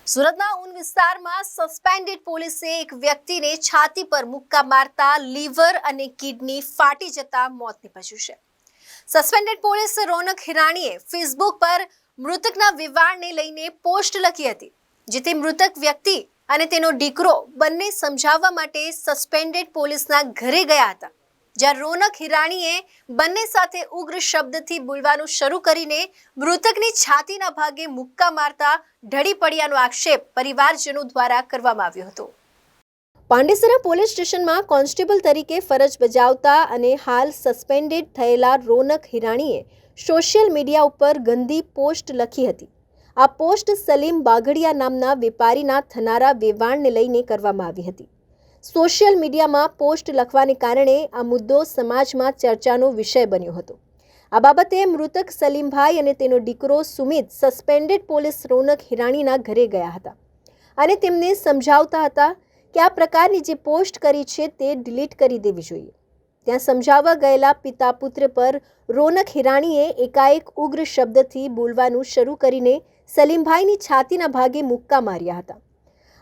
સુરતના ઉન વિસ્તારમાં સસ્પેન્ડેડ પોલીસે એક વ્યક્તિને છાતી પર મુક્કા મારતા લીવર અને કિડની ફાટી જતા મોત નીપજ્યું છે। સસ્પેન્ડેડ પોલીસ રોનક હિરાણીએ ફેસબુક પર મૃતકના વિવાહને લઈને પોસ્ટ લખી હતી, જેથી મૃતક વ્યક્તિ અને તેનો દીકરો બંને સમજાવવા માટે સસ્પેન્ડેડ પોલીસના ઘરે ગયા હતા, જ્યાં રોનક હિરાણીએ બંને સાથે ઉગ્ર શબ્દથી બોલવાનું શરૂ કરીને મૃતકની છાતીના ભાગે મુક્કા મારતા ઢળી પડ્યાનો આક્ષેપ પરિવારજનો દ્વારા કરવામાં આવ્યો હતો। પાંડેસરા પોલીસ સ્ટેશનમાં કોન્સ્ટેબલ તરીકે ફરજ બજાવતા અને હાલ સસ્પેન્ડેડ થયેલા રોનક હિરાણીએ સોશિયલ મીડિયા ઉપર ગંદી પોસ્ટ લખી હતી। આ પોસ્ટ સલીમ બાગડિયા નામના વેપારીના થનારા વેવાણને લઈને કરવામાં આવી હતી। સોશિયલ મીડિયામાં પોસ્ટ લખવાને કારણે આ મુદ્દો સમાજમાં ચર્ચાનો વિષય બન્યો હતો। આ બાબતે મૃતક સલીમભાઈ અને તેનો દીકરો સુમિત સસ્પેન્ડેડ પોલીસ રોનક હિરાણીના ઘરે ગયા હતા અને તેમને સમજાવતા હતા કે આ પ્રકારની જે પોસ્ટ કરી છે તે ડિલીટ કરી દેવી જોઈએ। ત્યાં સમજાવવા ગયેલા પિતા પુત્ર પર રોનક હિરાણીએ એકાએક ઉગ્ર શબ્દથી બોલવાનું શરૂ કરીને સલીમભાઈની છાતીના ભાગે મુક્કા માર્યા હતા।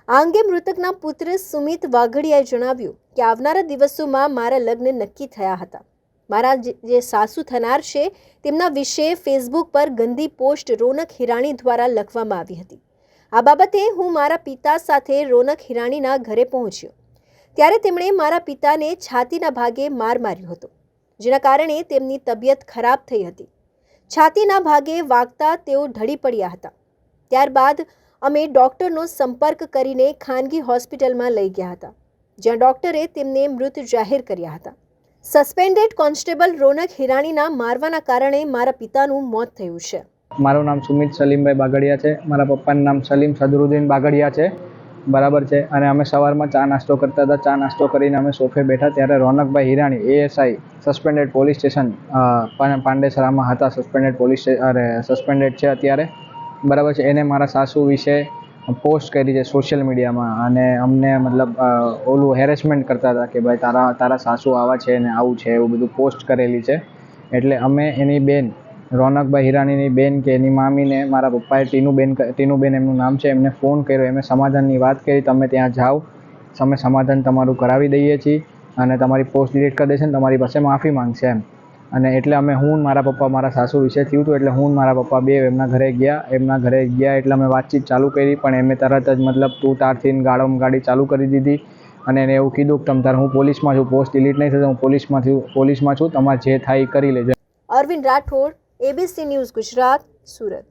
આ અંગે મૃતકના પુત્ર સુમિત વાઘડિયાએ જણાવ્યું કે આવનારા દિવસોમાં મારા લગ્ન નક્કી થયા હતા। મારા જે સાસુ થનાર છે તેમના વિશે ફેસબુક પર ગંદી પોસ્ટ રોનક હિરાણી દ્વારા લખવામાં આવી હતી। આ બાબતે હું મારા પિતા સાથે રોનક હિરાણીના ઘરે પહોંચ્યો, ત્યારે તેમણે મારા પિતાને છાતીના ભાગે માર માર્યો હતો, જેના કારણે તેમની તબિયત ખરાબ થઈ હતી। છાતીના ભાગે વાગતા તેઓ ઢળી પડ્યા હતા। ત્યારબાદ અમે ડૉક્ટરનો સંપર્ક કરીને ખાનગી હોસ્પિટલમાં લઈ ગયા હતા, જ્યાં ડૉક્ટરે તેમને મૃત જાહેર કર્યા હતા। સસ્પેન્ડેડ કોન્સ્ટેબલ રોનક હિરાણીના મારવાના કારણે મારા પિતાનું મોત થયું છે। મારું નામ સુમિત સલીમભાઈ બાગડિયા છે। મારા પપ્પાનું નામ સલીમ સદરુદ્દીન બાગડિયા છે, બરાબર છે। અને અમે સવારમાં ચા નાસ્તો કરતા હતા। ચા નાસ્તો કરીને અમે સોફે બેઠા ત્યારે રોનકભાઈ Hirani ASI suspended police station પાંડેસરામાં હતા। સસ્પેન્ડેડ પોલીસ સસ્પેન્ડેડ છે અત્યારે, બરાબર છે। એને મારા સાસુ વિશે પોસ્ટ કરી છે સોશિયલ મીડિયામાં અને અમને મતલબ ઓલું હેરેસમેન્ટ કરતા હતા કે ભાઈ તારા સાસુ આવા છે ને આવું છે, એવું બધું પોસ્ટ કરેલી છે। એટલે અમે એની બેન રોનકભાઈ હિરાણીની બેન કે એની મામીને મારા પપ્પાએ ટીનુબેન એમનું નામ છે, એમને ફોન કર્યો, એમને સમાધાનની વાત કરી, તમે ત્યાં જાઓ, અમે સમાધાન તમારું કરાવી દઈએ છીએ અને તમારી પોસ્ટ ડિલીટ કરી દેશે ને તમારી પાસે માફી માંગશે એમ। અને એટલે અમે મારા પપ્પા મારા સાસુ વિશે થયું હતું એટલે મારા પપ્પા બે એમના ઘરે ગયા એટલે અમે વાતચીત ચાલુ કરી, પણ એમને તરત જ મતલબ તું તારથી ગાડી ચાલુ કરી દીધી અને એને એવું કીધું કે તારે હું પોલીસમાં છું, પોસ્ટ ડિલીટ નહીં થશે, હું પોલીસમાં છું, તમારે જે થાય એ કરી લેજો। Arvind Rathod, ABC news Gujarat, Surat.